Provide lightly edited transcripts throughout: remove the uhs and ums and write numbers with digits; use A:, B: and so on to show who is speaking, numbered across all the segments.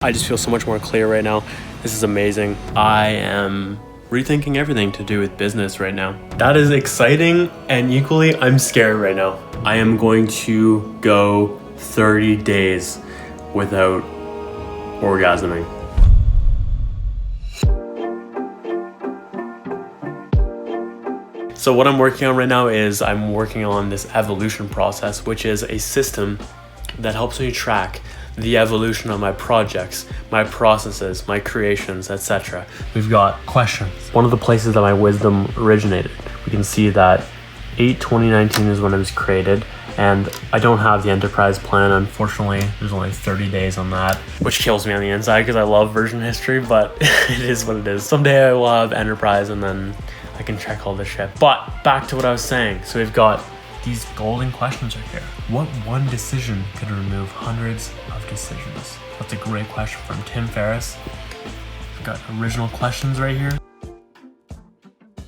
A: I just feel so much more clear right now. This is amazing. I am rethinking everything to do with business right now. That is exciting, and equally, I'm scared right now. I am going to go 30 days without orgasming. So what I'm working on right now is I'm working on this evolution process, which is a system that helps me track the evolution of my projects, my processes, my creations, etc. We've got questions. One of the places that my wisdom originated. We can see that 8/2019 is when it was created, and I don't have the enterprise plan. Unfortunately, there's only 30 days on that, which kills me on the inside because I love version history, but it is what it is. Someday I will have enterprise and then I can check all this shit. But back to what I was saying. So we've got these golden questions right here. What one decision could remove hundreds of decisions? That's a great question from Tim Ferriss. We've got original questions right here.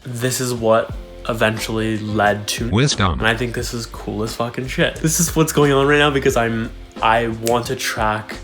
A: This is what eventually led to wisdom. And I think this is cool as fucking shit. This is what's going on right now because I want to track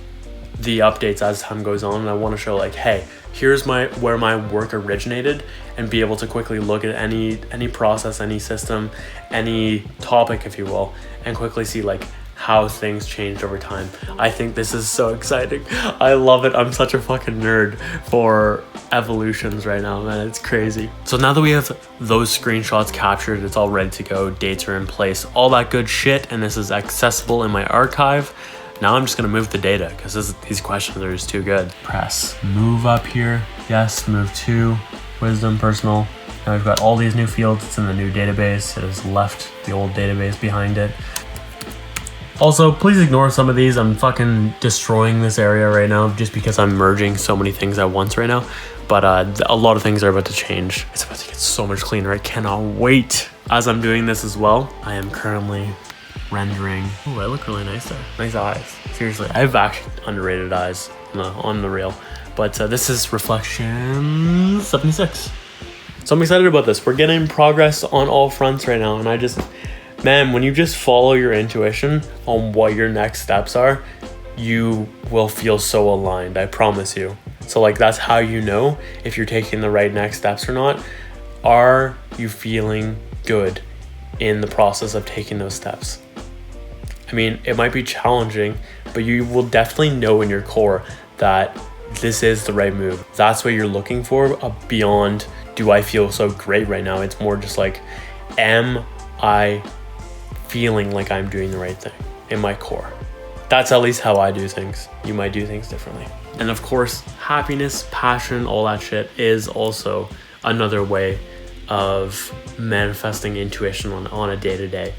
A: the updates as time goes on, and I want to show like, hey, here's where my work originated, and be able to quickly look at any process, any system, any topic, if you will, and quickly see like how things changed over time. I think this is so exciting. I love it. I'm such a fucking nerd for evolutions right now, man. It's crazy. So now that we have those screenshots captured, it's all ready to go, dates are in place, all that good shit, and this is accessible in my archive. Now I'm just gonna move the data because these questions are just too good. Press move up here. Yes, move to wisdom, personal. Now we've got all these new fields. It's in the new database. It has left the old database behind it. Also, please ignore some of these. I'm fucking destroying this area right now just because I'm merging so many things at once right now. But a lot of things are about to change. It's about to get so much cleaner. I cannot wait. As I'm doing this as well, I am currently rendering. Oh, I look really nice there. Nice eyes. Seriously, I have actually underrated eyes on the reel. But this is reflection 76. So I'm excited about this. We're getting progress on all fronts right now. And man, when you just follow your intuition on what your next steps are, you will feel so aligned. I promise you. So like, that's how you know if you're taking the right next steps or not. Are you feeling good in the process of taking those steps? I mean, it might be challenging, but you will definitely know in your core that this is the right move. That's what you're looking for beyond, do I feel so great right now? It's more just like, am I feeling like I'm doing the right thing in my core? That's at least how I do things. You might do things differently. And of course, happiness, passion, all that shit is also another way of manifesting intuition on a day-to-day.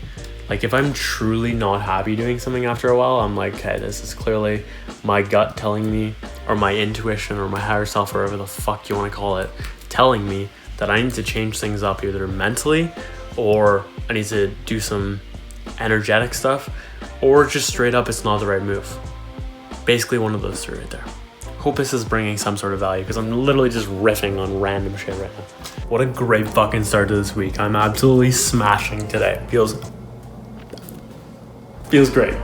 A: Like if I'm truly not happy doing something after a while, I'm like, okay, this is clearly my gut telling me, or my intuition, or my higher self, or whatever the fuck you want to call it, telling me that I need to change things up either mentally, or I need to do some energetic stuff, or just straight up it's not the right move. Basically one of those three right there. Hope this is bringing some sort of value because I'm literally just riffing on random shit right now. What a great fucking start to this week. I'm absolutely smashing today. Feels great.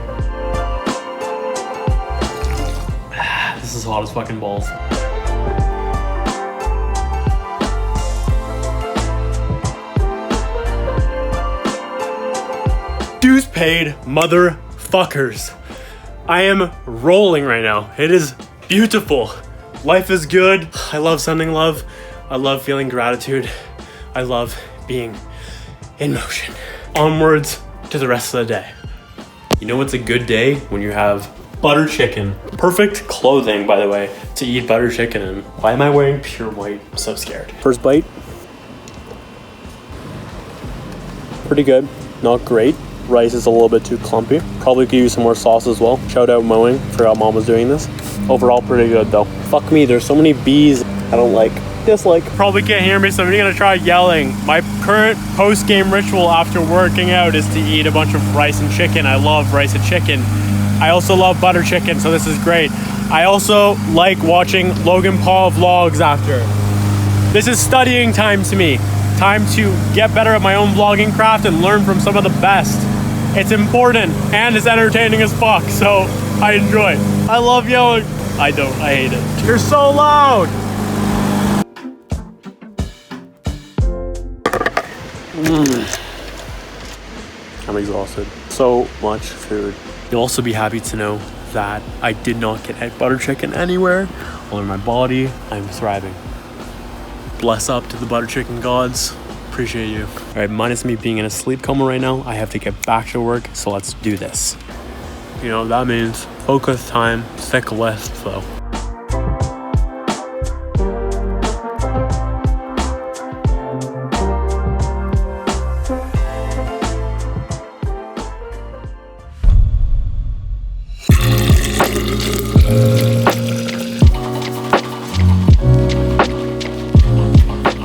A: This is hot as fucking balls. Dues paid, motherfuckers. I am rolling right now. It is beautiful. Life is good. I love sending love. I love feeling gratitude. I love being in motion. Onwards to the rest of the day. You know what's a good day? When you have butter chicken. Perfect clothing, by the way, to eat butter chicken in. Why am I wearing pure white? I'm so scared. First bite. Pretty good. Not great. Rice is a little bit too clumpy. Probably could use some more sauce as well. Shout out mowing. Forgot mom was doing this. Overall, pretty good though. Fuck me, there's so many bees I don't like. Dislike. Probably can't hear me, so I'm gonna try yelling. My current post-game ritual after working out is to eat a bunch of rice and chicken. I love rice and chicken. I also love butter chicken, so this is great. I also like watching Logan Paul vlogs after. This is studying time to me. Time to get better at my own vlogging craft and learn from some of the best. It's important and it's entertaining as fuck, so I enjoy it. I love yelling. I don't. I hate it.
B: You're so loud!
A: I'm exhausted. So much food. You'll also be happy to know that I did not get egg butter chicken anywhere. All in my body, I'm thriving. Bless up to the butter chicken gods. Appreciate you. All right, minus me being in a sleep coma right now, I have to get back to work, so let's do this. You know, that means focus time, thick list, though.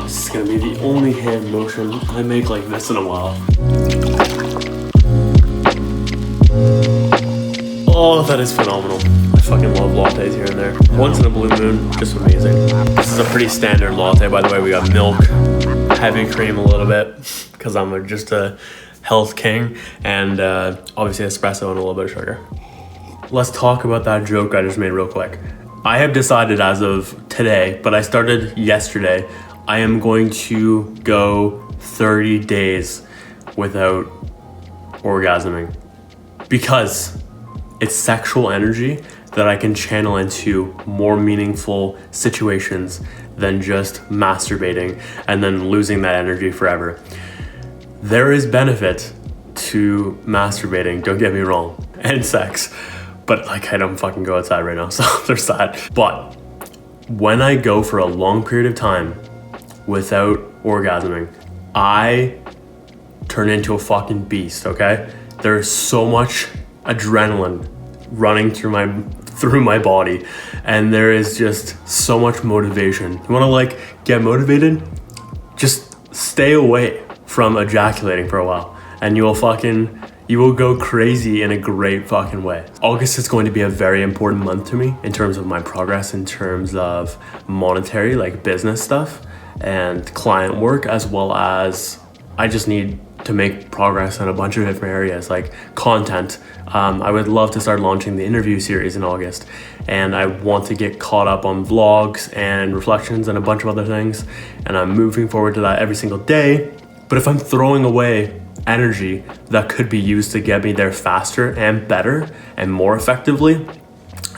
A: This is gonna be the only hand motion I make like this in a while. Oh, that is phenomenal. I fucking love lattes here and there. Once in a blue moon, just amazing. This is a pretty standard latte, by the way. We got milk, heavy cream a little bit, because I'm just a health king, and obviously espresso and a little bit of sugar. Let's talk about that joke I just made real quick. I have decided as of today, but I started yesterday, I am going to go 30 days without orgasming, because it's sexual energy that I can channel into more meaningful situations than just masturbating and then losing that energy forever. There is benefit to masturbating, don't get me wrong, and sex, but like I don't fucking go outside right now, so there's that. But when I go for a long period of time without orgasming, I turn into a fucking beast, okay? There's so much adrenaline running through my body, and there is just so much motivation. You want to like get motivated? Just stay away from ejaculating for a while, and you will go crazy in a great fucking way. August is going to be a very important month to me in terms of my progress, in terms of monetary, like business stuff and client work, as well as I just need to make progress in a bunch of different areas like content. I would love to start launching the interview series in August, and I want to get caught up on vlogs and reflections and a bunch of other things, and I'm moving forward to that every single day. But if I'm throwing away energy that could be used to get me there faster and better and more effectively,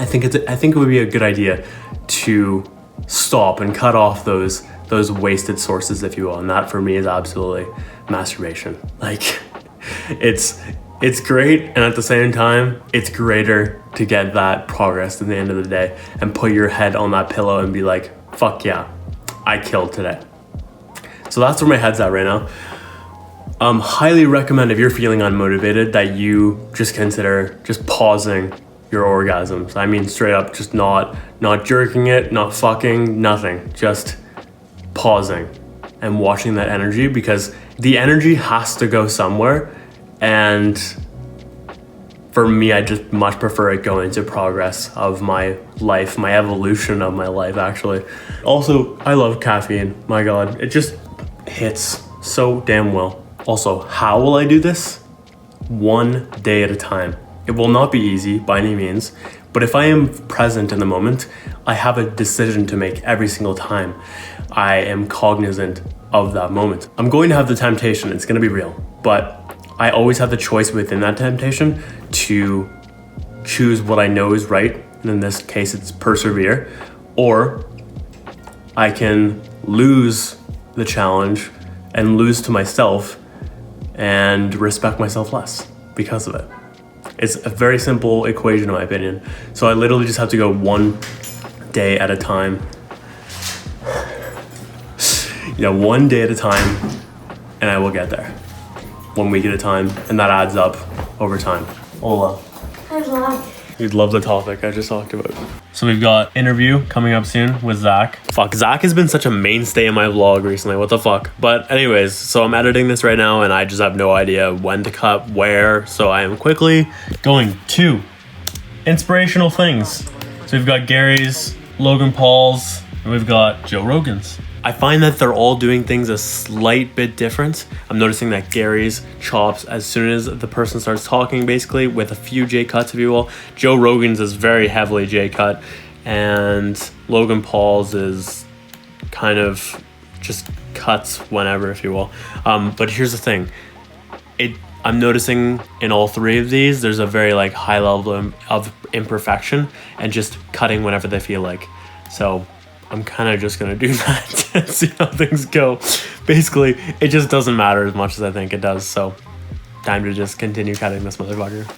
A: I think it would be a good idea to stop and cut off those wasted sources, if you will. And that for me is absolutely masturbation. Like it's great, and at the same time it's greater to get that progress at the end of the day and put your head on that pillow and be like, fuck yeah, I killed today. So that's where my head's at right now. Highly recommend, if you're feeling unmotivated, that you just consider just pausing your orgasms. I mean, straight up, just not jerking it, not fucking, nothing, just pausing and watching that energy, because the energy has to go somewhere. And for me, I just much prefer it going to progress of my life, my evolution of my life, actually. Also, I love caffeine. My God, it just hits so damn well. Also, how will I do this? One day at a time. It will not be easy by any means, but if I am present in the moment, I have a decision to make every single time I am cognizant of that moment. I'm going to have the temptation, it's gonna be real, but I always have the choice within that temptation to choose what I know is right, and in this case it's persevere, or I can lose the challenge and lose to myself and respect myself less because of it. It's a very simple equation in my opinion. So I literally just have to go one day at a time. One day at a time, and I will get there. 1 week at a time, and that adds up over time. Hola.
C: Hello.
A: You'd love the topic I just talked about. So we've got interview coming up soon with Zach. Fuck, Zach has been such a mainstay in my vlog recently. What the fuck? But anyways, so I'm editing this right now, and I just have no idea when to cut, where. So I am quickly going to inspirational things. So we've got Gary's, Logan Paul's, and we've got Joe Rogan's. I find that they're all doing things a slight bit different. I'm noticing that Gary's chops as soon as the person starts talking, basically, with a few J cuts, if you will. Joe Rogan's is very heavily J cut. and Logan Paul's is kind of just cuts whenever, if you will. But here's the thing. I'm noticing in all three of these, there's a very like high level of imperfection and just cutting whenever they feel like. So I'm kind of just going to do that and see how things go. Basically, it just doesn't matter as much as I think it does. So time to just continue cutting this motherfucker.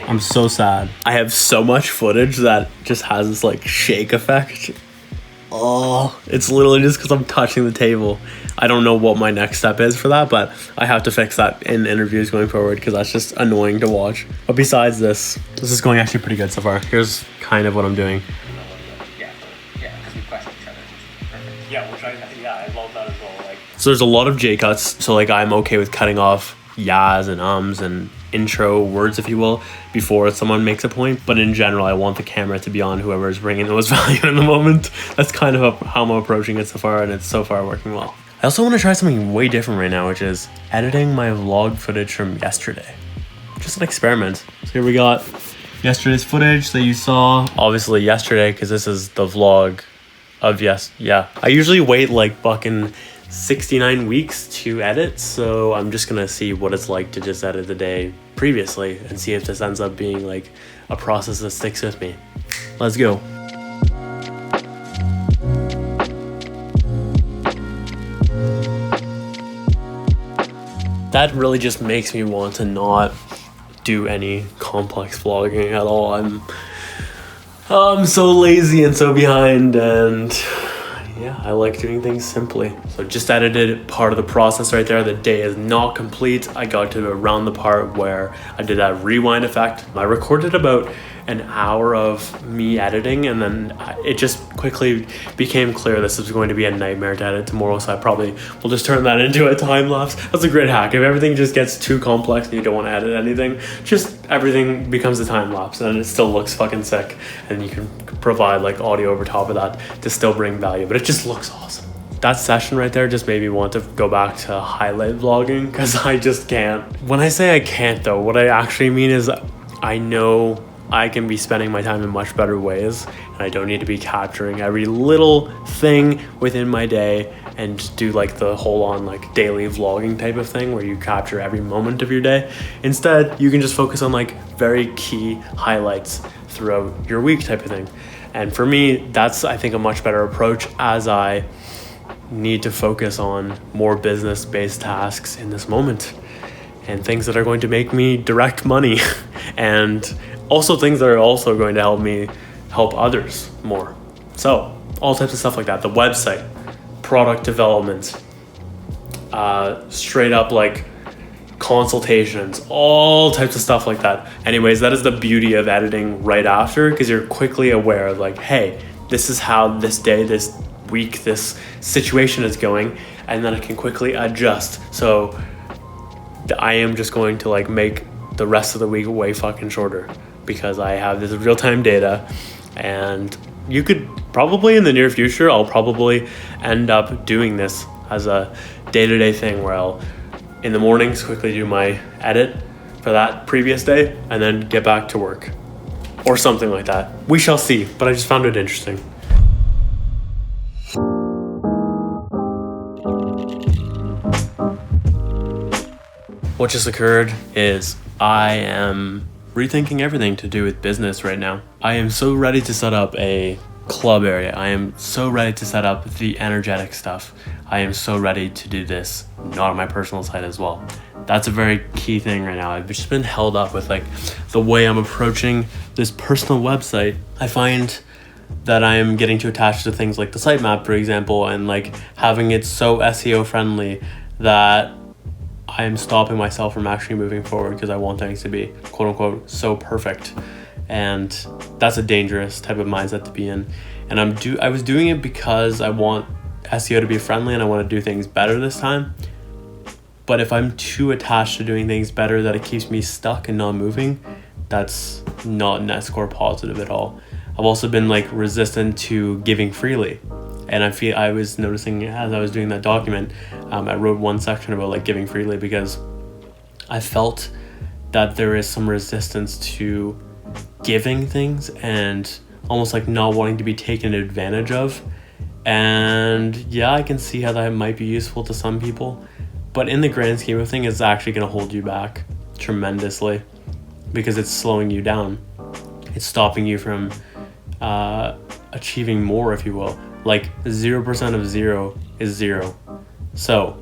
A: I'm so sad. I have so much footage that just has this like shake effect. Oh, it's literally just because I'm touching the table. I don't know what my next step is for that, but I have to fix that in interviews going forward because that's just annoying to watch. But besides this is going actually pretty good so far. Here's kind of what I'm doing. Yeah, because we question each other. Perfect. Yeah, I love that as well. So there's a lot of J cuts, so like I'm okay with cutting off yas and ums and intro words, if you will, before someone makes a point. But in general, I want the camera to be on whoever is bringing the most value in the moment. That's kind of how I'm approaching it so far, and it's so far working well. I also want to try something way different right now, which is editing my vlog footage from yesterday. Just an experiment. So here we got yesterday's footage that you saw. Obviously yesterday, because this is the vlog of I usually wait like fucking 69 weeks to edit, so I'm just gonna see what it's like to just edit the day previously and see if this ends up being like a process that sticks with me. Let's go. That really just makes me want to not do any complex vlogging at all. I'm so lazy and so behind, and yeah, I like doing things simply. So just edited part of the process right there. The day is not complete. I got to around the part where I did that rewind effect. I recorded about an hour of me editing, and then it just quickly became clear this was going to be a nightmare to edit tomorrow, so I probably will just turn that into a time lapse. That's a great hack. If everything just gets too complex and you don't want to edit anything, just everything becomes a time lapse and it still looks fucking sick, and you can provide like audio over top of that to still bring value, but it just looks awesome. That session right there just made me want to go back to highlight vlogging, because I just can't. When I say I can't though, what I actually mean is I know I can be spending my time in much better ways, and I don't need to be capturing every little thing within my day and do like the whole on like daily vlogging type of thing where you capture every moment of your day. Instead, you can just focus on like very key highlights throughout your week type of thing. And for me, that's I think a much better approach, as I need to focus on more business-based tasks in this moment and things that are going to make me direct money and also things that are also going to help me help others more. So all types of stuff like that. The website, product development, straight up like consultations, all types of stuff like that. Anyways, that is the beauty of editing right after, because you're quickly aware of like, hey, this is how this day, this week, this situation is going, and then I can quickly adjust. So I am just going to like make the rest of the week way fucking shorter, because I have this real-time data. And you could probably in the near future, I'll probably end up doing this as a day-to-day thing where I'll in the mornings quickly do my edit for that previous day and then get back to work or something like that. We shall see, but I just found it interesting. What just occurred is I am rethinking everything to do with business right now. I am so ready to set up a club area. I am so ready to set up the energetic stuff. I am so ready to do this, not on my personal side as well. That's a very key thing right now. I've just been held up with like the way I'm approaching this personal website. I find that I am getting too attached to things like the sitemap, for example, and like having it so SEO friendly that I am stopping myself from actually moving forward, because I want things to be quote unquote so perfect. And that's a dangerous type of mindset to be in. And I was doing it because I want SEO to be friendly and I want to do things better this time. But if I'm too attached to doing things better that it keeps me stuck and not moving, that's not net score positive at all. I've also been like resistant to giving freely. And I was noticing as I was doing that document, I wrote one section about like giving freely, because I felt that there is some resistance to giving things and almost like not wanting to be taken advantage of. And yeah, I can see how that might be useful to some people, but in the grand scheme of things, it's actually going to hold you back tremendously because it's slowing you down. It's stopping you from achieving more, if you will. Like 0% of 0 is 0. So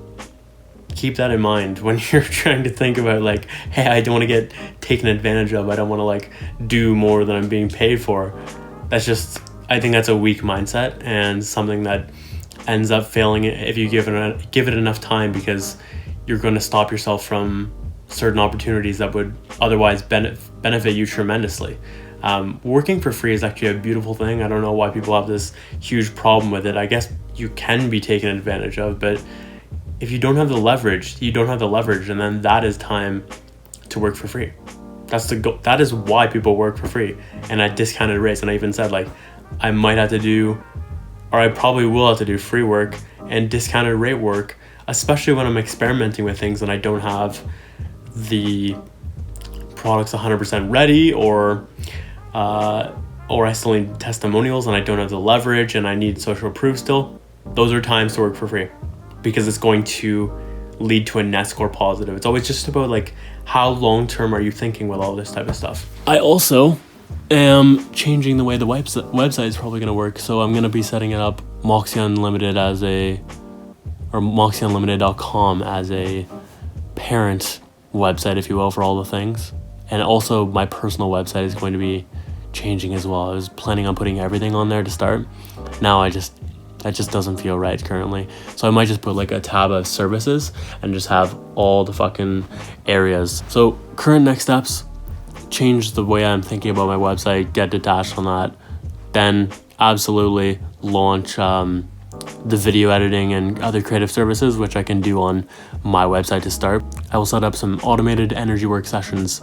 A: keep that in mind when you're trying to think about like, hey, I don't want to get taken advantage of. I don't want to like do more than I'm being paid for. That's just, I think that's a weak mindset and something that ends up failing if you give it enough time, because you're going to stop yourself from certain opportunities that would otherwise benefit you tremendously. Working for free is actually a beautiful thing. I don't know why people have this huge problem with it. I guess you can be taken advantage of, but if you don't have the leverage, you don't have the leverage, and then that is time to work for free. That is why people work for free and at discounted rates. And I even said like, I might have to do, or I probably will have to do free work and discounted rate work, especially when I'm experimenting with things and I don't have the products 100% ready, or I still need testimonials and I don't have the leverage and I need social proof still. Those are times to work for free, because it's going to lead to a net score positive. It's always just about like, how long-term are you thinking with all this type of stuff? I also am changing the way the website is probably going to work. So I'm going to be setting it up Moxey Unlimited or MoxeyUnlimited.com as a parent website, if you will, for all the things. And also my personal website is going to be changing as well. I was planning on putting everything on there to start. Now that just doesn't feel right currently. So I might just put like a tab of services and just have all the fucking areas. So current next steps, change the way I'm thinking about my website, get detached on that. Then absolutely launch the video editing and other creative services, which I can do on my website to start. I will set up some automated energy work sessions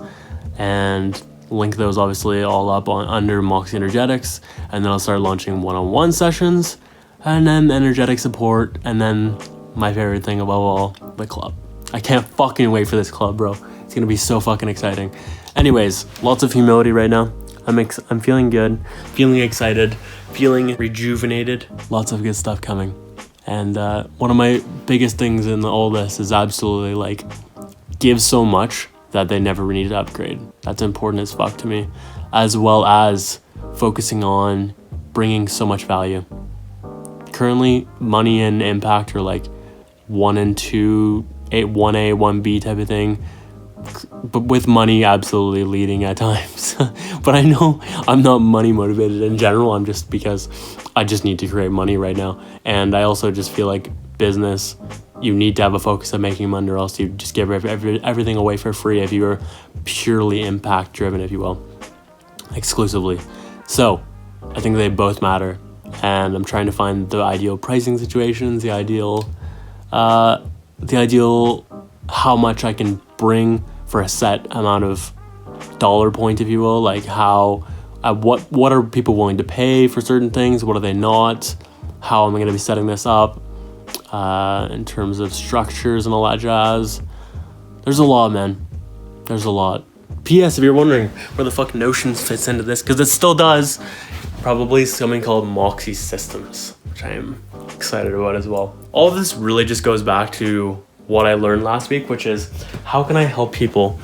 A: and link those obviously all up under Moxey Energetics. And then I'll start launching one-on-one sessions, and then energetic support, and then my favorite thing above all, the club. I can't fucking wait for this club, bro. It's gonna be so fucking exciting. Anyways, lots of humility right now. I'm feeling good, feeling excited, feeling rejuvenated. Lots of good stuff coming. And one of my biggest things in all this is absolutely like, give so much that they never need to upgrade. That's important as fuck to me, as well as focusing on bringing so much value. Currently, money and impact are like 1 and 2, 1A, 1B type of thing. But with money absolutely leading at times. But I know I'm not money motivated in general. I'm just because I just need to create money right now. And I also just feel like business, you need to have a focus on making money, or else you just give everything away for free if you're purely impact driven, if you will, exclusively. So I think they both matter. And I'm trying to find the ideal pricing situations, the ideal how much I can bring for a set amount of dollar point, if you will. Like what are people willing to pay for certain things? What are they not? How am I going to be setting this up in terms of structures and all that jazz? There's a lot, man. There's a lot. P.S. if you're wondering where the fuck Notions fits into this, because it still does. Probably something called Moxey Systems, which I am excited about as well. All of this really just goes back to what I learned last week, which is, how can I help people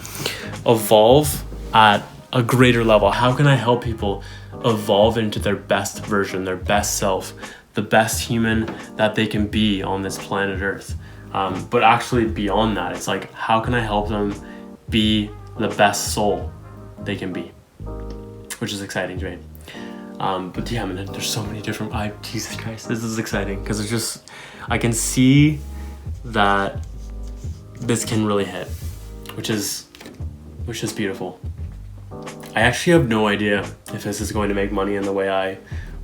A: evolve at a greater level? How can I help people evolve into their best version, their best self, the best human that they can be on this planet Earth? But actually beyond that, it's like, how can I help them be the best soul they can be? Which is exciting to me. But yeah, man, there's so many different, Jesus Christ, this is exciting, because it's just, I can see that this can really hit, which is beautiful. I actually have no idea if this is going to make money in the way I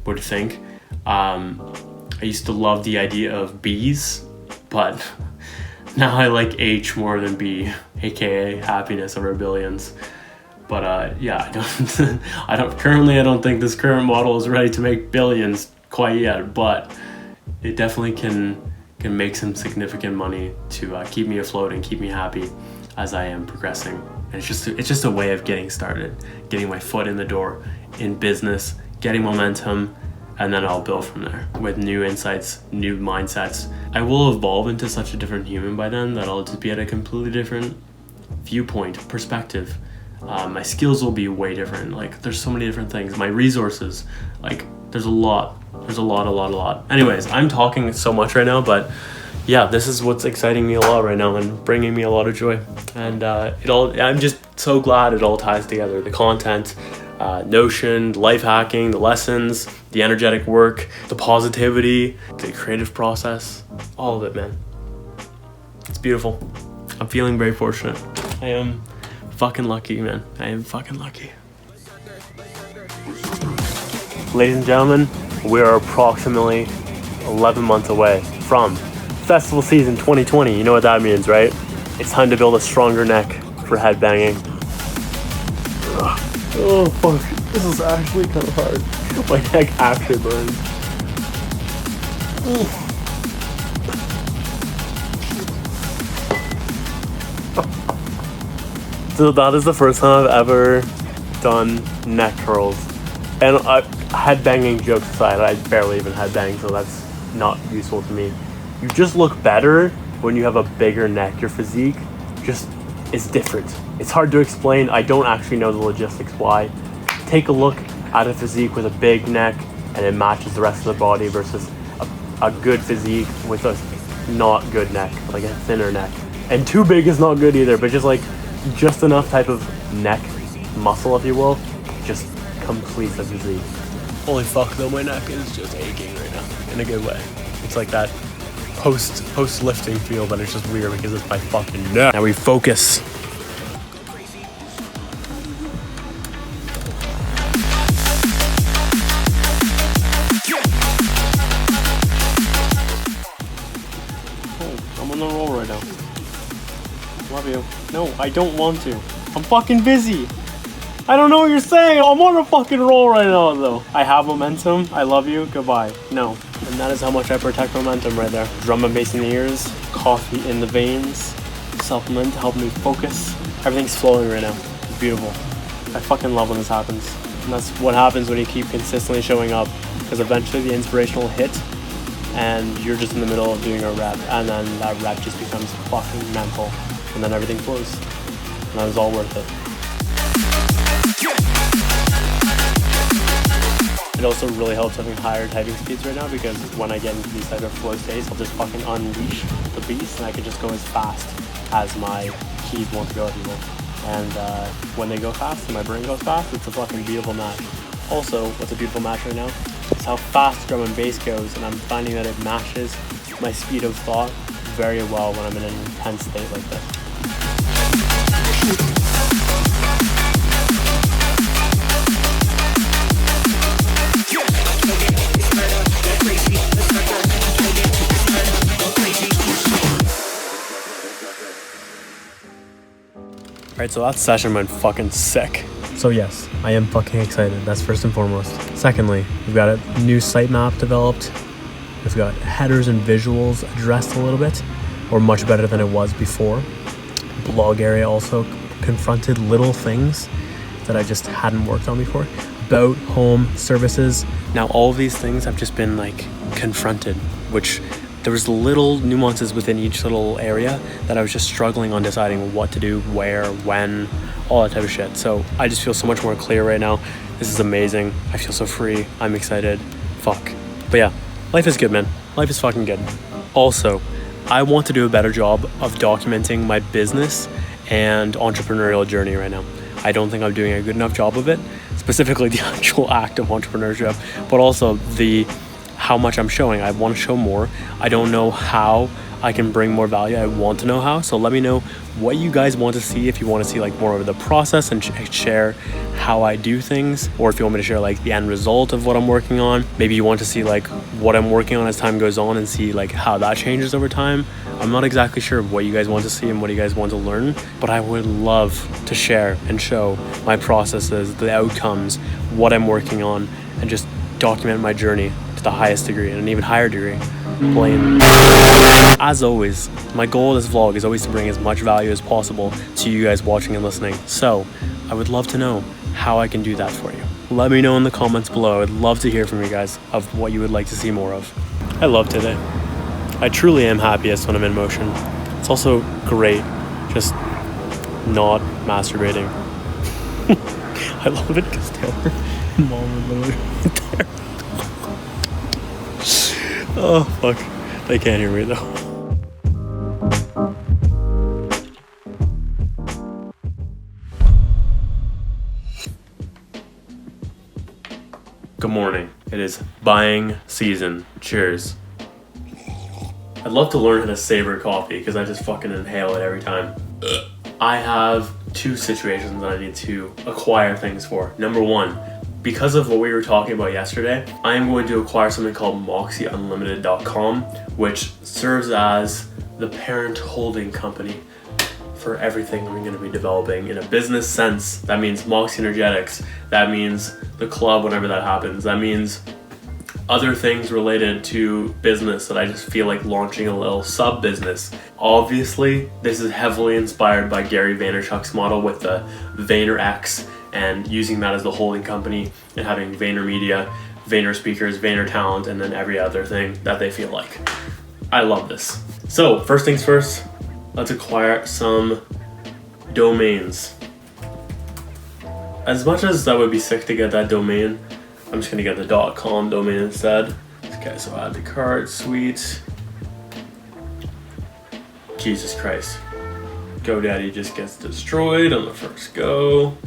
A: would think. I used to love the idea of B's, but now I like H more than B, aka happiness over billions. But yeah, I don't think this current model is ready to make billions quite yet, but it definitely can make some significant money to keep me afloat and keep me happy as I am progressing. And it's just a way of getting started, getting my foot in the door in business, getting momentum, and then I'll build from there with new insights, new mindsets. I will evolve into such a different human by then that I'll just be at a completely different viewpoint, perspective. My skills will be way different. Like, there's so many different things. My resources, like, there's a lot. Anyways, I'm talking so much right now, but yeah, this is what's exciting me a lot right now and bringing me a lot of joy. And I'm just so glad it all ties together. The content, Notion, life hacking, the lessons, the energetic work, the positivity, the creative process, all of it, man. It's beautiful. I'm feeling very fortunate. I am fucking lucky, man. I am fucking lucky. Ladies and gentlemen, we are approximately 11 months away from festival season 2020. You know what that means, right? It's time to build a stronger neck for headbanging. Oh fuck, this is actually kind of hard. My neck actually burns. So that is the first time I've ever done neck curls. And headbanging jokes aside, I barely even headbang, so that's not useful to me. You just look better when you have a bigger neck. Your physique just is different. It's hard to explain. I don't actually know the logistics why. Take a look at a physique with a big neck and it matches the rest of the body versus a good physique with a not good neck, like a thinner neck. And too big is not good either, but just enough type of neck muscle, if you will, just completes the physique. Holy fuck though, my neck is just aching right now, in a good way. It's like that post lifting feel, but it's just weird because it's my fucking neck. Now we focus. Oh, I'm on the roll right now. Love you. No, I don't want to. I'm fucking busy. I don't know what you're saying. I'm on a fucking roll right now, though. I have momentum. I love you. Goodbye. No. And that is how much I protect momentum right there. Drum and bass in the ears, coffee in the veins, supplement to help me focus. Everything's flowing right now. It's beautiful. I fucking love when this happens. And that's what happens when you keep consistently showing up. Because eventually the inspiration will hit and you're just in the middle of doing a rep. And then that rep just becomes fucking mental. And then everything flows. And that was all worth it. It also really helps having higher typing speeds right now, because when I get into these type of flow states, I'll just fucking unleash the beast and I can just go as fast as my keys want to go, if you will. And when they go fast and my brain goes fast, it's a fucking beautiful match. Also, what's a beautiful match right now is how fast drum and bass goes, and I'm finding that it matches my speed of thought very well when I'm in an intense state like this. Alright, so that session went fucking sick. So yes, I am fucking excited. That's first and foremost. Secondly, we've got a new sitemap developed. We've got headers and visuals addressed a little bit, or much better than it was before. Blog area also confronted little things that I just hadn't worked on before. About, home, services. Now all of these things have just been like confronted, which there was little nuances within each little area that I was just struggling on deciding what to do, where, when, all that type of shit. So I just feel so much more clear right now. This is amazing. I feel so free. I'm excited. Fuck. But yeah, life is good, man. Life is fucking good. Also, I want to do a better job of documenting my business and entrepreneurial journey right now. I don't think I'm doing a good enough job of it, specifically the actual act of entrepreneurship, but also how much I'm showing. I want to show more. I don't know how I can bring more value. I want to know how. So let me know what you guys want to see. If you want to see like more of the process and share how I do things, or if you want me to share like the end result of what I'm working on. Maybe you want to see like what I'm working on as time goes on and see like how that changes over time. I'm not exactly sure what you guys want to see and what you guys want to learn, but I would love to share and show my processes, the outcomes, what I'm working on, and just document my journey to the highest degree and an even higher degree. As always, my goal of this vlog is always to bring as much value as possible to you guys watching and listening. So I would love to know how I can do that for you. Let me know in the comments below. I'd love to hear from you guys of what you would like to see more of. I love today. I truly am happiest when I'm in motion. It's also great just not masturbating. I love it because Taylor and Mom are literally right there. Oh, fuck. They can't hear me though. Good morning. It is buying season. Cheers. I'd love to learn how to savor coffee because I just fucking inhale it every time. I have two situations that I need to acquire things for. Number one, because of what we were talking about yesterday, I am going to acquire something called MoxeyUnlimited.com, which serves as the parent holding company for everything we're going to be developing in a business sense. That means Moxey Energetics. That means the club whenever that happens. That means other things related to business that I just feel like launching a little sub business. Obviously, this is heavily inspired by Gary Vaynerchuk's model with the VaynerX and using that as the holding company and having VaynerMedia, Vayner Speakers, Vayner Talent, and then every other thing that they feel like. I love this. So first things first, let's acquire some domains. As much as that would be sick to get that domain, I'm just gonna get the .com domain instead. Okay, so add to cart, sweet. Jesus Christ. GoDaddy just gets destroyed on the first go.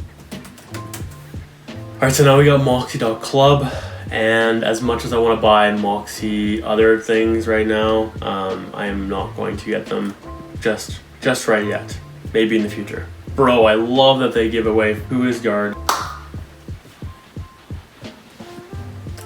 A: Alright, so now we got Moxey.club, and as much as I want to buy Moxey other things right now, I am not going to get them just right yet. Maybe in the future. Bro, I love that they give away Who Is Guard.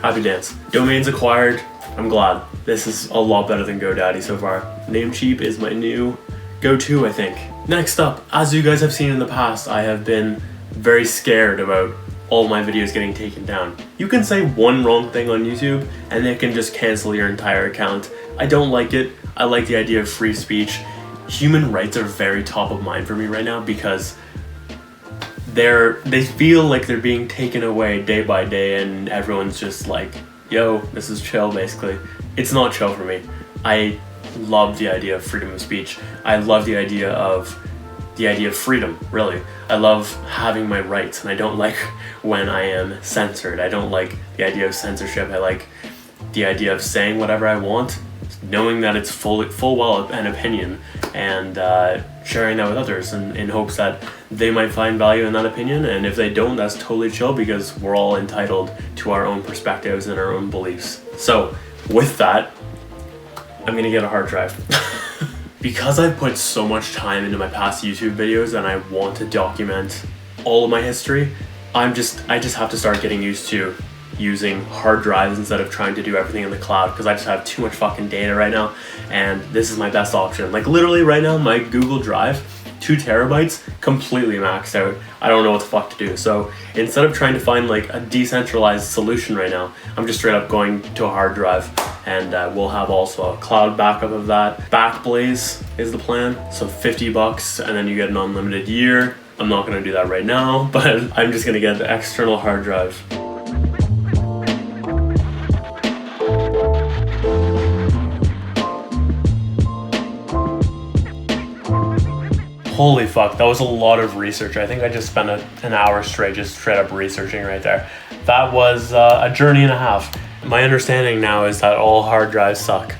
A: Happy dance. Domains acquired. I'm glad. This is a lot better than GoDaddy so far. Namecheap is my new go-to, I think. Next up, as you guys have seen in the past, I have been very scared about all my videos getting taken down. You can say one wrong thing on YouTube and they can just cancel your entire account. I don't like it. I like the idea of free speech. Human rights are very top of mind for me right now because they feel like they're being taken away day by day and everyone's just like, yo, this is chill basically. It's not chill for me. I love the idea of freedom of speech. I love the idea of freedom, really. I love having my rights and I don't like when I am censored. I don't like the idea of censorship. I like the idea of saying whatever I want, knowing that it's full well an opinion, and sharing that with others in hopes that they might find value in that opinion, and if they don't, that's totally chill because we're all entitled to our own perspectives and our own beliefs. So with that, I'm gonna get a hard drive. Because I've put so much time into my past YouTube videos and I want to document all of my history, I just have to start getting used to using hard drives instead of trying to do everything in the cloud because I just have too much fucking data right now, and this is my best option. Like literally right now, my Google Drive, 2 terabytes, completely maxed out. I don't know what the fuck to do. So instead of trying to find like a decentralized solution right now, I'm just straight up going to a hard drive, and we'll have also a cloud backup of that. Backblaze is the plan. So $50 and then you get an unlimited year. I'm not gonna do that right now, but I'm just gonna get the external hard drive. Holy fuck, that was a lot of research. I think I just spent an hour straight just straight up researching right there. That was a journey and a half. My understanding now is that all hard drives suck.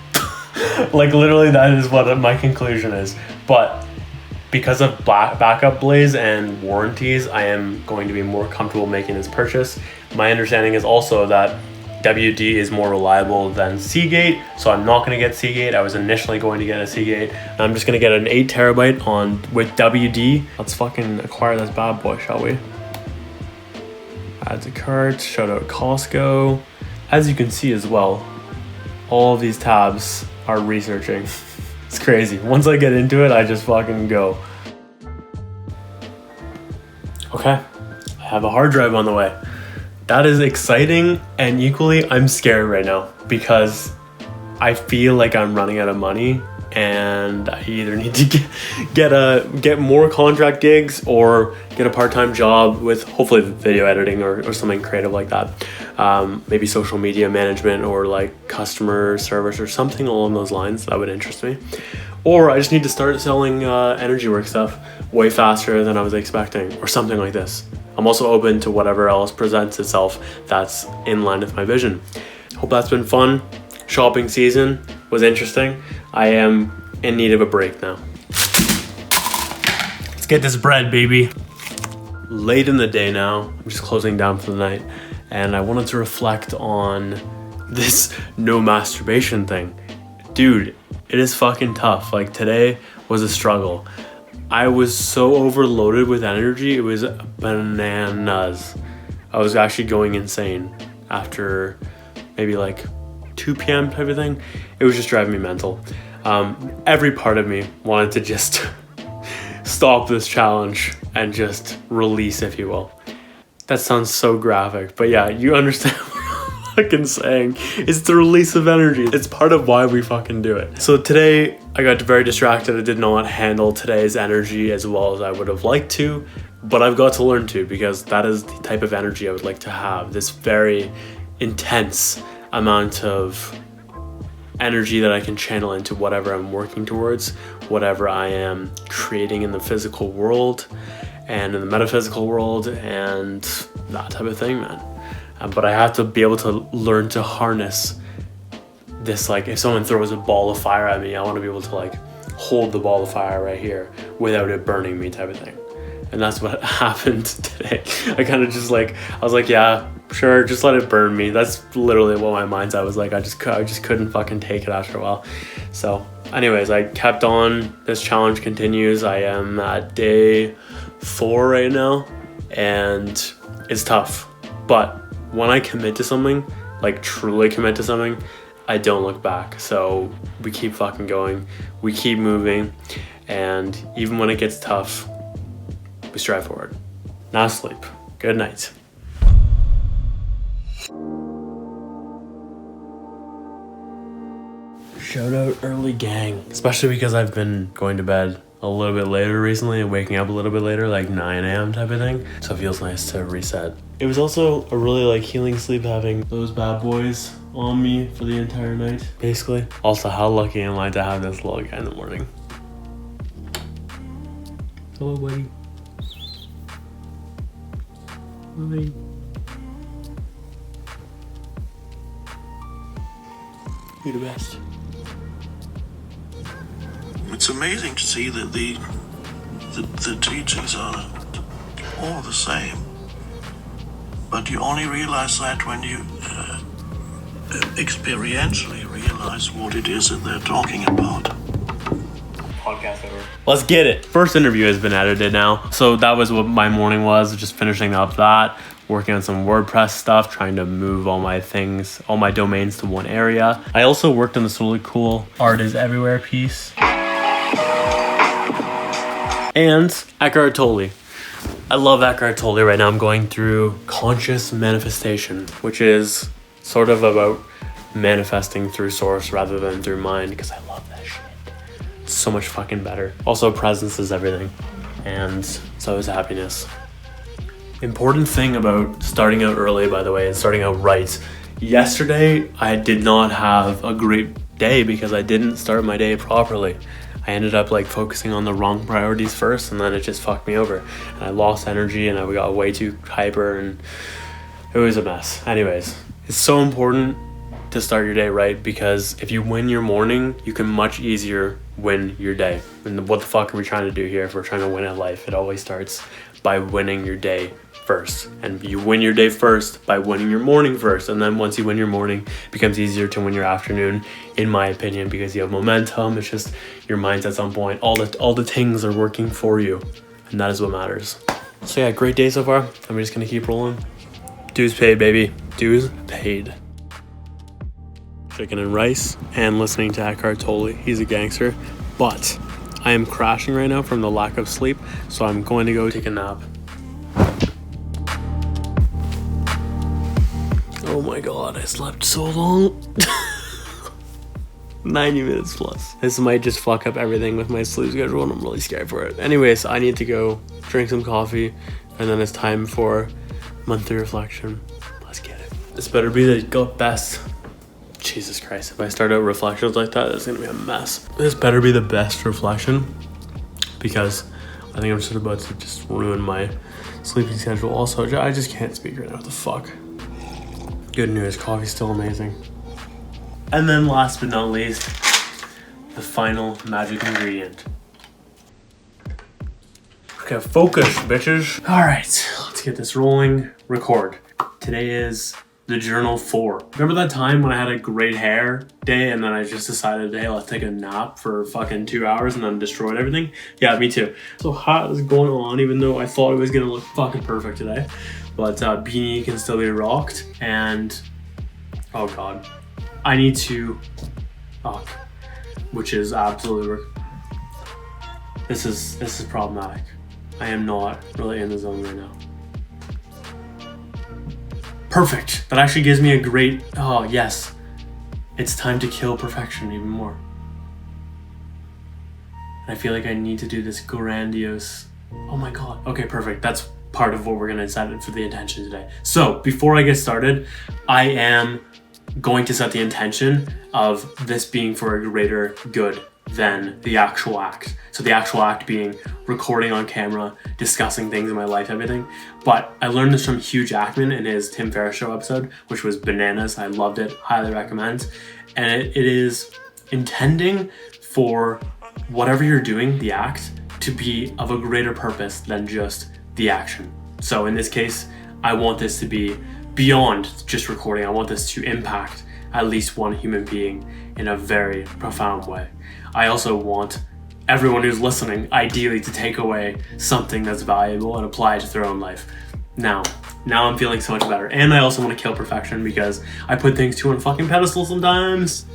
A: Like literally that is what my conclusion is. But because of backup blaze and warranties, I am going to be more comfortable making this purchase. My understanding is also that WD is more reliable than Seagate, so I'm not going to get Seagate. I was initially going to get a Seagate. I'm just going to get an 8 terabyte with WD. Let's fucking acquire this bad boy, shall we? Add to cart, shout out Costco. As you can see as well, all of these tabs are researching. It's crazy. Once I get into it, I just fucking go. Okay, I have a hard drive on the way. That is exciting, and equally I'm scared right now because I feel like I'm running out of money and I either need to get more contract gigs or get a part-time job with hopefully video editing or something creative like that. Maybe social media management or like customer service or something along those lines. That would interest me. Or I just need to start selling energy work stuff way faster than I was expecting, or something like this. I'm also open to whatever else presents itself that's in line with my vision. Hope that's been fun. Shopping season was interesting. I am in need of a break now. Let's get this bread, baby. Late in the day now, I'm just closing down for the night, and I wanted to reflect on this no masturbation thing. Dude, it is fucking tough. Like, today was a struggle. I was so overloaded with energy, it was bananas. I was actually going insane after maybe like 2 p.m. type of thing. It was just driving me mental. Every part of me wanted to just stop this challenge and just release, if you will. That sounds so graphic, but yeah, you understand what I'm fucking saying. It's the release of energy. It's part of why we fucking do it. So today I got very distracted. I did not handle today's energy as well as I would have liked to, but I've got to learn to, because that is the type of energy I would like to have. This very intense amount of energy that I can channel into whatever I'm working towards, whatever I am creating in the physical world and in the metaphysical world and that type of thing, man. But I have to be able to learn to harness this. Like, if someone throws a ball of fire at me, I want to be able to like hold the ball of fire right here without it burning me, type of thing. And that's what happened today. I kind of just like, I was like, yeah, sure, just let it burn me. That's literally what my mindset was like. I just couldn't fucking take it after a while. So anyways, I kept on. This challenge continues. I am at day 4 right now, and it's tough. But when I commit to something, like truly commit to something, I don't look back. So we keep fucking going. We keep moving. And even when it gets tough, we strive forward. Now sleep. Good night. Shout out early gang, especially because I've been going to bed a little bit later recently and waking up a little bit later, like 9 a.m. type of thing. So it feels nice to reset. It was also a really like healing sleep having those bad boys on me for the entire night, basically. Also, how lucky am I to have this little guy in the morning? Hello, buddy. Hi. You're the best.
B: It's amazing to see that the teachings are all the same, but you only realize that when you experientially realize what it is that they're talking about.
A: Podcast over. Let's get it. First interview has been edited now, so that was what my morning was, just finishing up that, working on some WordPress stuff, trying to move all my things, all my domains to one area. I also worked on this really cool Art is Everywhere piece. And Eckhart Tolle. I love Eckhart Tolle right now. I'm going through conscious manifestation, which is sort of about manifesting through source rather than through mind, because I love that shit. It's so much fucking better. Also, presence is everything, and so is happiness. Important thing about starting out early, by the way, and starting out right. Yesterday, I did not have a great day because I didn't start my day properly. I ended up like focusing on the wrong priorities first, and then it just fucked me over. And I lost energy and I got way too hyper and it was a mess. Anyways, it's so important to start your day right, because if you win your morning, you can much easier win your day. And what the fuck are we trying to do here if we're trying to win at life? It always starts by winning your day first, and you win your day first by winning your morning first, and then once you win your morning, it becomes easier to win your afternoon, in my opinion, because you have momentum. It's just your mindset's on point. All the things are working for you, and that is what matters. So yeah, great day so far. I'm just gonna keep rolling. Dues paid, baby. Dues paid. Chicken and rice and listening to Eckhart Tolle. He's a gangster, but I am crashing right now from the lack of sleep, so I'm going to go take a nap. Oh my god, I slept so long. 90 minutes plus. This might just fuck up everything with my sleep schedule and I'm really scared for it. Anyways, I need to go drink some coffee and then it's time for monthly reflection. Let's get it. This better be the best. Jesus Christ, if I start out reflections like that, it's gonna be a mess. This better be the best reflection because I think I'm just about to just ruin my sleeping schedule. Also, I just can't speak right now. What the fuck? Good news, coffee's still amazing. And then last but not least, the final magic ingredient. Okay, focus, bitches. All right, let's get this rolling. Record. Today is the journal 4. Remember that time when I had a great hair day and then I just decided, hey, let's take a nap for fucking 2 hours and then destroyed everything? Yeah, me too. So hot is going on even though I thought it was gonna look fucking perfect today. But beanie can still be rocked and, oh God. I need to, which is absolutely, this is problematic. I am not really in the zone right now. Perfect. That actually gives me a great, oh yes. It's time to kill perfection even more. And I feel like I need to do this grandiose, oh my God. Okay, perfect. That's part of what we're gonna set for the intention today. So before I get started, I am going to set the intention of this being for a greater good than the actual act. So the actual act being recording on camera, discussing things in my life, everything. But I learned this from Hugh Jackman in his Tim Ferriss Show episode, which was bananas. I loved it, highly recommend. And it is intending for whatever you're doing, the act, to be of a greater purpose than just the action. So in this case, I want this to be beyond just recording. I want this to impact at least one human being in a very profound way. I also want everyone who's listening, ideally, to take away something that's valuable and apply it to their own life. Now I'm feeling so much better. And I also want to kill perfection because I put things too on a fucking pedestal sometimes.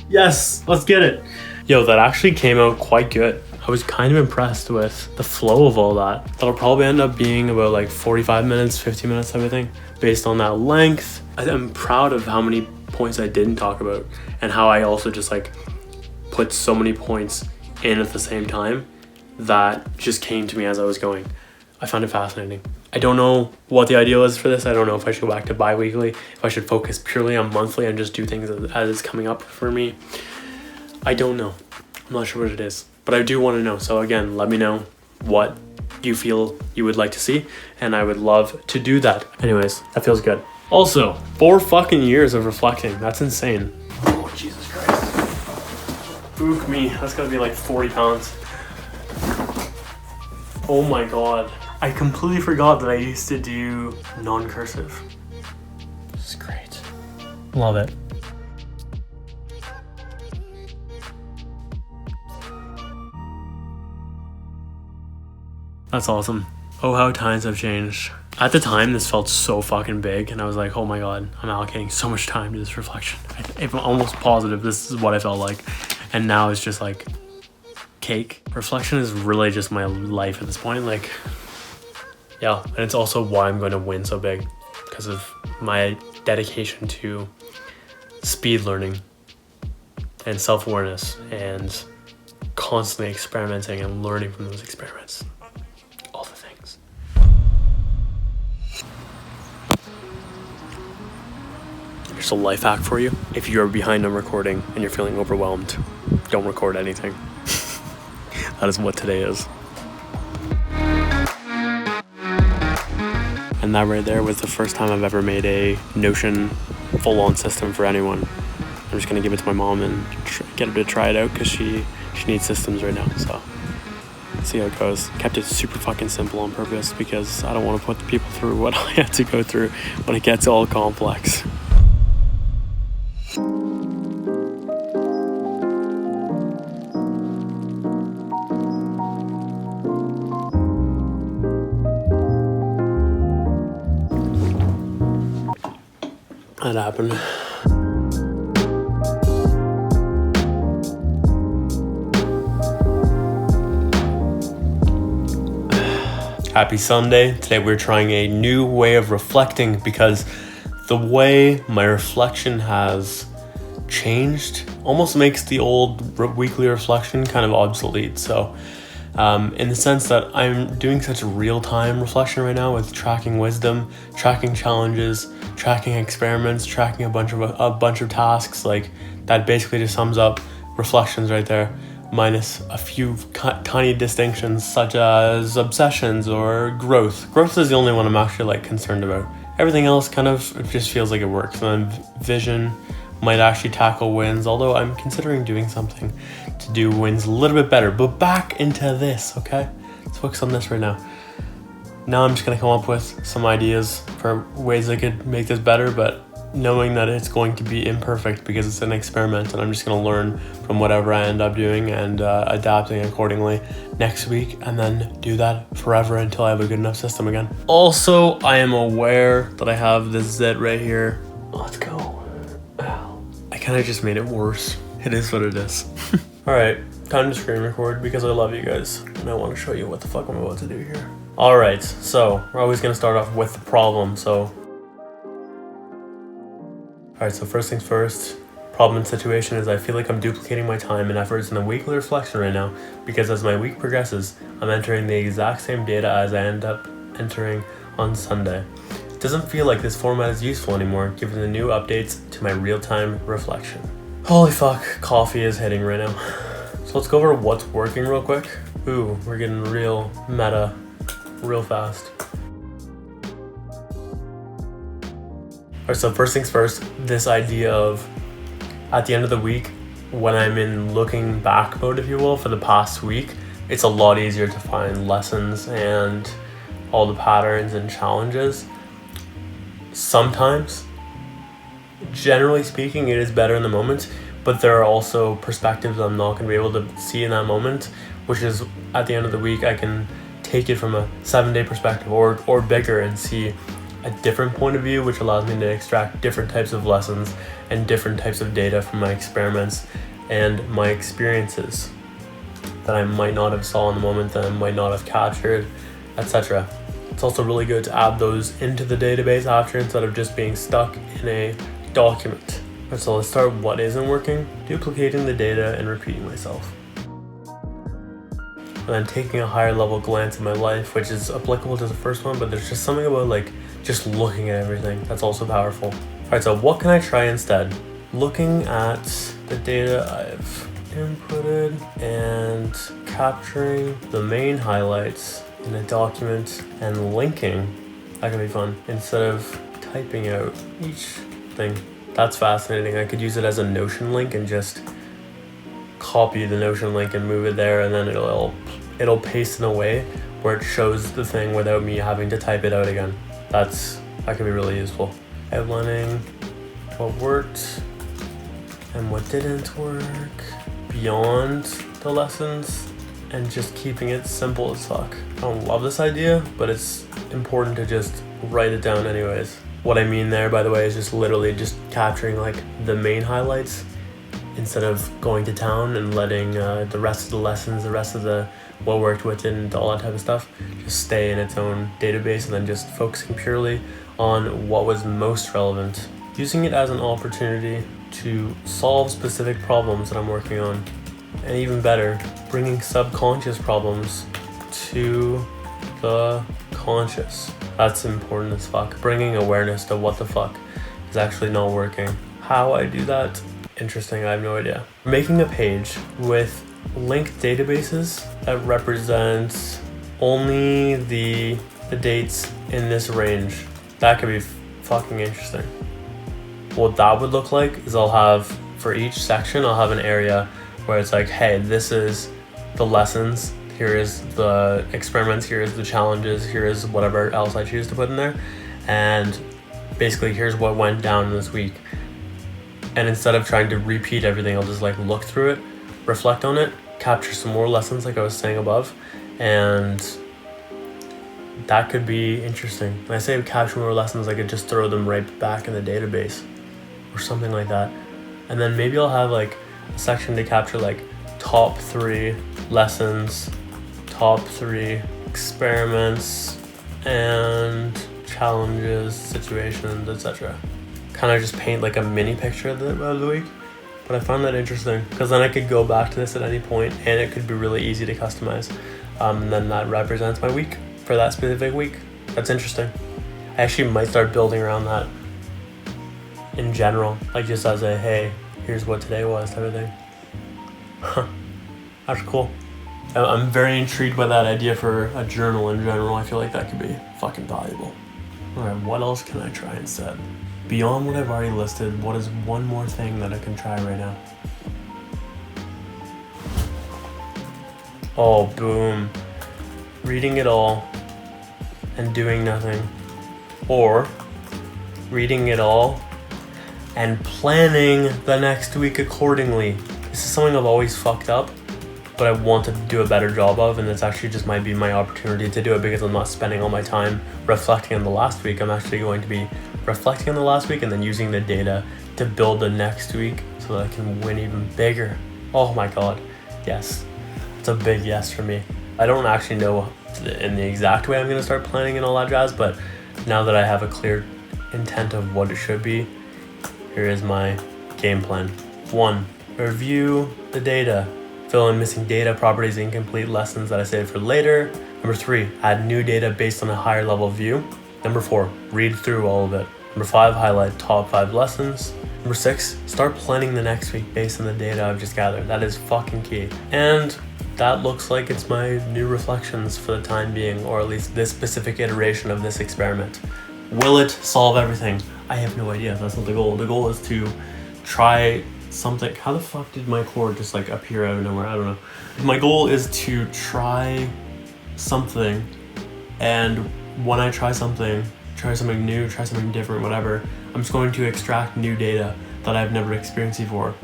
A: Yes, let's get it. Yo, that actually came out quite good. I was kind of impressed with the flow of all that. That'll probably end up being about like 45 minutes, 50 minutes, everything. Based on that length, I'm proud of how many points I didn't talk about and how I also just like put so many points in at the same time that just came to me as I was going. I found it fascinating. I don't know what the ideal is for this. I don't know if I should go back to bi-weekly, if I should focus purely on monthly and just do things as it's coming up for me. I don't know. I'm not sure what it is, but I do want to know. So again, let me know what you feel you would like to see, and I would love to do that. Anyways, that feels good. Also, 4 fucking years of reflecting. That's insane. Oh, Jesus Christ. Ook me. That's gotta be like 40 pounds. Oh my God. I completely forgot that I used to do non-cursive. This is great. Love it. That's awesome. Oh, how times have changed. At the time, this felt so fucking big, and I was like, oh my God, I'm allocating so much time to this reflection. I'm almost positive this is what I felt like. And now it's just like cake. Reflection is really just my life at this point. Like, yeah, and it's also why I'm going to win so big, because of my dedication to speed learning and self-awareness and constantly experimenting and learning from those experiments. All the things. Here's a life hack for you. If you're behind on recording and you're feeling overwhelmed, don't record anything. That is what today is. And that right there was the first time I've ever made a Notion full-on system for anyone. I'm just gonna give it to my mom and get her to try it out because she needs systems right now, so see how it goes. Kept it super fucking simple on purpose because I don't want to put the people through what I had to go through when it gets all complex. That happened. Happy Sunday. Today we're trying a new way of reflecting because the way my reflection has changed, almost makes the old weekly reflection kind of obsolete. So in the sense that I'm doing such real-time reflection right now with tracking wisdom, tracking challenges, tracking experiments, tracking a bunch of tasks, like that basically just sums up reflections right there, minus a few tiny distinctions such as obsessions or growth. Growth is the only one I'm actually like concerned about. Everything else kind of, it just feels like it works. And then vision might actually tackle wins, although I'm considering doing something to do wins a little bit better. But back into this, okay? Let's focus on this right now. Now I'm just gonna come up with some ideas for ways I could make this better, but knowing that it's going to be imperfect because it's an experiment, and I'm just gonna learn from whatever I end up doing and adapting accordingly next week, and then do that forever until I have a good enough system again. Also, I am aware that I have this zit right here. Let's go. Ow. I kind of just made it worse. It is what it is. Alright, time to screen record because I love you guys and I want to show you what the fuck I'm about to do here. Alright, so we're always going to start off with the problem, so alright, so first things first, problem and situation is I feel like I'm duplicating my time and efforts in a weekly reflection right now because as my week progresses, I'm entering the exact same data as I end up entering on Sunday. It doesn't feel like this format is useful anymore given the new updates to my real-time reflection. Holy fuck, coffee is hitting right now. So let's go over what's working real quick. Ooh, we're getting real meta real fast. Alright, so first things first, this idea of at the end of the week, when I'm in looking back mode, if you will, for the past week, it's a lot easier to find lessons and all the patterns and challenges. Sometimes, generally speaking, it is better in the moment, but there are also perspectives I'm not going to be able to see in that moment, which is at the end of the week, I can take it from a 7-day perspective or bigger and see a different point of view, which allows me to extract different types of lessons and different types of data from my experiments and my experiences that I might not have saw in the moment, that I might not have captured, etc. It's also really good to add those into the database after instead of just being stuck in a document. Right, so let's start what isn't working, duplicating the data and repeating myself. And then taking a higher level glance at my life, which is applicable to the first one, but there's just something about like just looking at everything that's also powerful. Alright, so what can I try instead? Looking at the data I've inputted and capturing the main highlights in a document and linking. That can be fun instead of typing out each thing. That's fascinating. I could use it as a Notion link and just copy the Notion link and move it there, and then it'll paste in a way where it shows the thing without me having to type it out again. That could be really useful. Outlining what worked and what didn't work beyond the lessons and just keeping it simple as fuck. I don't love this idea, but it's important to just write it down anyways. What I mean there, by the way, is just literally just capturing like the main highlights instead of going to town and letting the rest of the lessons, the rest of the what worked with it and all that type of stuff just stay in its own database, and then just focusing purely on what was most relevant. Using it as an opportunity to solve specific problems that I'm working on. And even better, bringing subconscious problems to the conscious. That's important as fuck. Bringing awareness to what the fuck is actually not working. How I do that? Interesting, I have no idea. Making a page with linked databases that represent only the dates in this range. That could be fucking interesting. What that would look like is I'll have, for each section, I'll have an area where it's like, hey, this is the lessons, here is the experiments, here is the challenges, here is whatever else I choose to put in there, and basically here's what went down this week. And instead of trying to repeat everything, I'll just like look through it, reflect on it, capture some more lessons like I was saying above, and that could be interesting. When I say capture more lessons, I could just throw them right back in the database or something like that. And then maybe I'll have like a section to capture like top 3 lessons, top 3 experiments and challenges, situations, etc. Kind of just paint like a mini picture of the week But I find that interesting because then I could go back to this at any point and it could be really easy to customize. And then that represents my week for that specific week. That's interesting. I actually might start building around that in general, like just as a, hey, here's what today was type of thing. Huh. That's cool. I'm very intrigued by that idea for a journal in general. I feel like that could be fucking valuable. All right, what else can I try instead? Beyond what I've already listed, what is one more thing that I can try right now? Oh, boom. Reading it all and doing nothing. Or reading it all and planning the next week accordingly. This is something I've always fucked up, but I want to do a better job of, and this actually just might be my opportunity to do it because I'm not spending all my time reflecting on the last week. I'm actually going to be reflecting on the last week and then using the data to build the next week so that I can win even bigger. Oh my God, yes. It's a big yes for me. I don't actually know in the exact way I'm gonna start planning and all that jazz, but now that I have a clear intent of what it should be, here is my game plan. 1, review the data. Fill in missing data, properties, incomplete lessons that I saved for later. Number 3, add new data based on a higher level view. Number 4, read through all of it. Number 5, highlight top 5 lessons. Number 6, start planning the next week based on the data I've just gathered. That is fucking key. And that looks like it's my new reflections for the time being, or at least this specific iteration of this experiment. Will it solve everything? I have no idea. That's not the goal. The goal is to try something. How the fuck did my cord just like appear out of nowhere? I don't know. My goal is to try something, and when I try something new, try something different, whatever, I'm just going to extract new data that I've never experienced before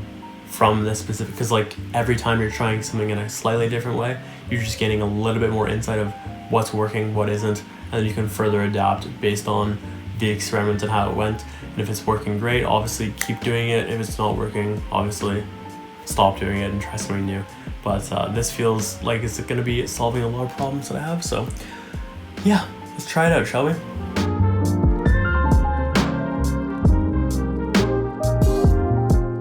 A: from this specific, because like every time you're trying something in a slightly different way, you're just getting a little bit more insight of what's working, what isn't, and then you can further adapt based on the experiment and how it went. And if it's working great, obviously keep doing it. If it's not working, obviously stop doing it and try something new. But this feels like it's going to be solving a lot of problems that I have. So yeah, let's try it out, shall we?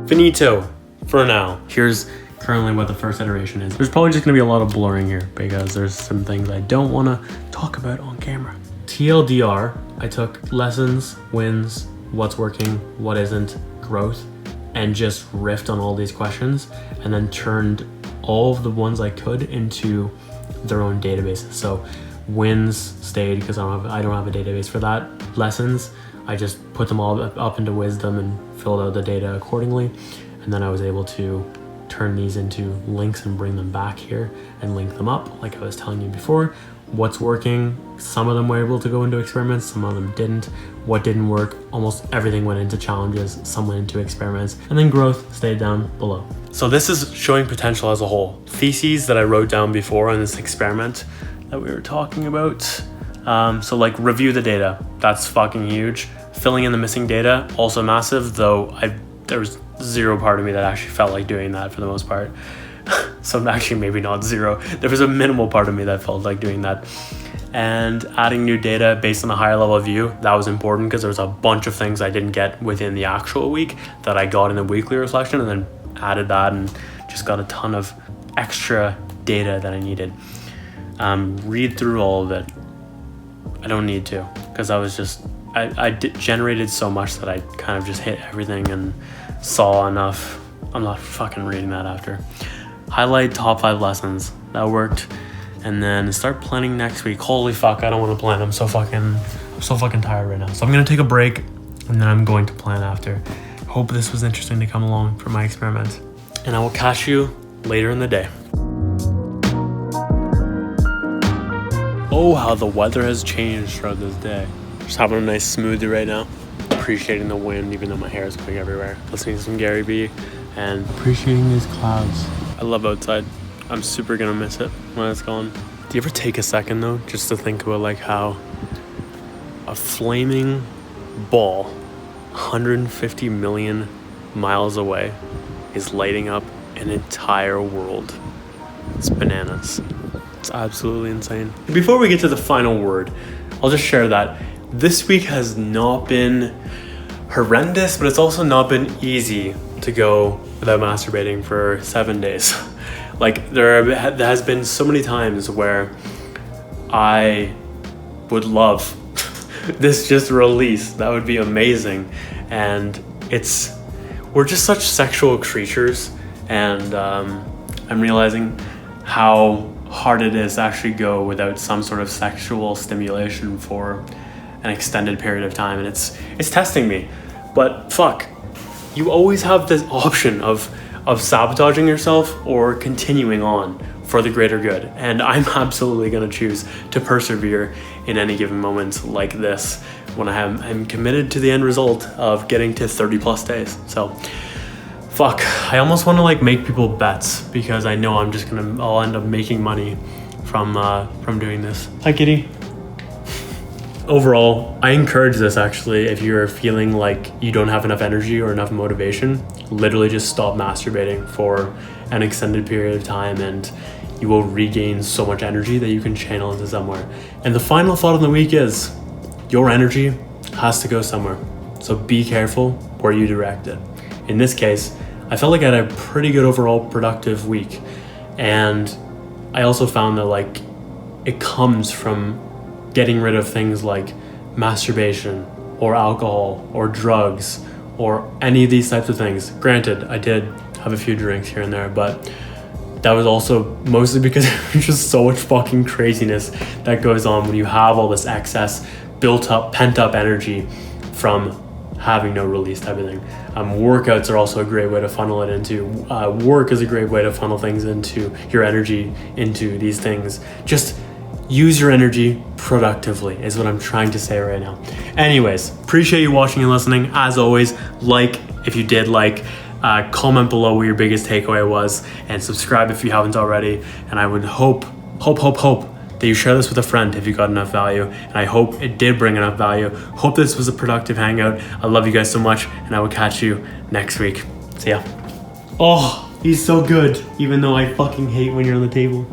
A: Finito for now. Here's currently what the first iteration is. There's probably just going to be a lot of blurring here because there's some things I don't want to talk about on camera. TLDR, I took lessons, wins, what's working, what isn't, growth, and just riffed on all these questions and then turned all of the ones I could into their own databases. So wins stayed because I don't have a database for that. Lessons, I just put them all up into wisdom and filled out the data accordingly. And then I was able to turn these into links and bring them back here and link them up like I was telling you before. What's working, some of them were able to go into experiments, some of them didn't. What didn't work, almost everything went into challenges, some went into experiments, and then growth stayed down below. So this is showing potential as a whole. Theses that I wrote down before on this experiment that we were talking about. So like review the data, that's fucking huge. Filling in the missing data, also massive, though there was zero part of me that actually felt like doing that for the most part. So actually maybe not zero. There was a minimal part of me that felt like doing that. And adding new data based on a higher level view, that was important because there was a bunch of things I didn't get within the actual week that I got in the weekly reflection, and then added that and just got a ton of extra data that I needed. Read through all of it. I don't need to, because I was just, I generated so much that I kind of just hit everything and saw enough. I'm not fucking reading that after. Highlight top 5 lessons. That worked. And then start planning next week. Holy fuck, I don't want to plan. I'm so fucking tired right now. So I'm going to take a break and then I'm going to plan after. Hope this was interesting to come along for my experiment. And I will catch you later in the day. Oh, how the weather has changed throughout this day. Just having a nice smoothie right now. Appreciating the wind, even though my hair is going everywhere. Listening to some Gary Vee and appreciating these clouds. I love outside. I'm super gonna miss it when it's gone. Do you ever take a second though, just to think about like how a flaming ball 150 million miles away is lighting up an entire world? It's bananas. It's absolutely insane. Before we get to the final word, I'll just share that this week has not been horrendous, but it's also not been easy. to go without masturbating for 7 days. Like there has been so many times where I would love this just release. That would be amazing. And we're just such sexual creatures, and I'm realizing how hard it is to actually go without some sort of sexual stimulation for an extended period of time, and it's testing me. But fuck, you always have this option of sabotaging yourself or continuing on for the greater good, and I'm absolutely going to choose to persevere in any given moment like this when I'm committed to the end result of getting to 30 plus days. So fuck, I almost want to like make people bets, because I know I'll end up making money from doing this. Hi kitty. Overall, I encourage this actually. If you're feeling like you don't have enough energy or enough motivation, literally just stop masturbating for an extended period of time, and you will regain so much energy that you can channel into somewhere. And the final thought of the week is, your energy has to go somewhere. So be careful where you direct it. In this case, I felt like I had a pretty good overall productive week. And I also found that like it comes from getting rid of things like masturbation or alcohol or drugs or any of these types of things. Granted, I did have a few drinks here and there, but that was also mostly because there's just so much fucking craziness that goes on when you have all this excess built up, pent up energy from having no release type of thing. Workouts are also a great way to funnel it into. Work is a great way to funnel things into your energy, into these things. Just use your energy productively is what I'm trying to say right now. Anyways, appreciate you watching and listening. As always, like if you did like, comment below what your biggest takeaway was, and subscribe if you haven't already. And I would hope that you share this with a friend if you got enough value. And I hope it did bring enough value. Hope this was a productive hangout. I love you guys so much, and I will catch you next week. See ya. Oh, he's so good, even though I fucking hate when you're on the table.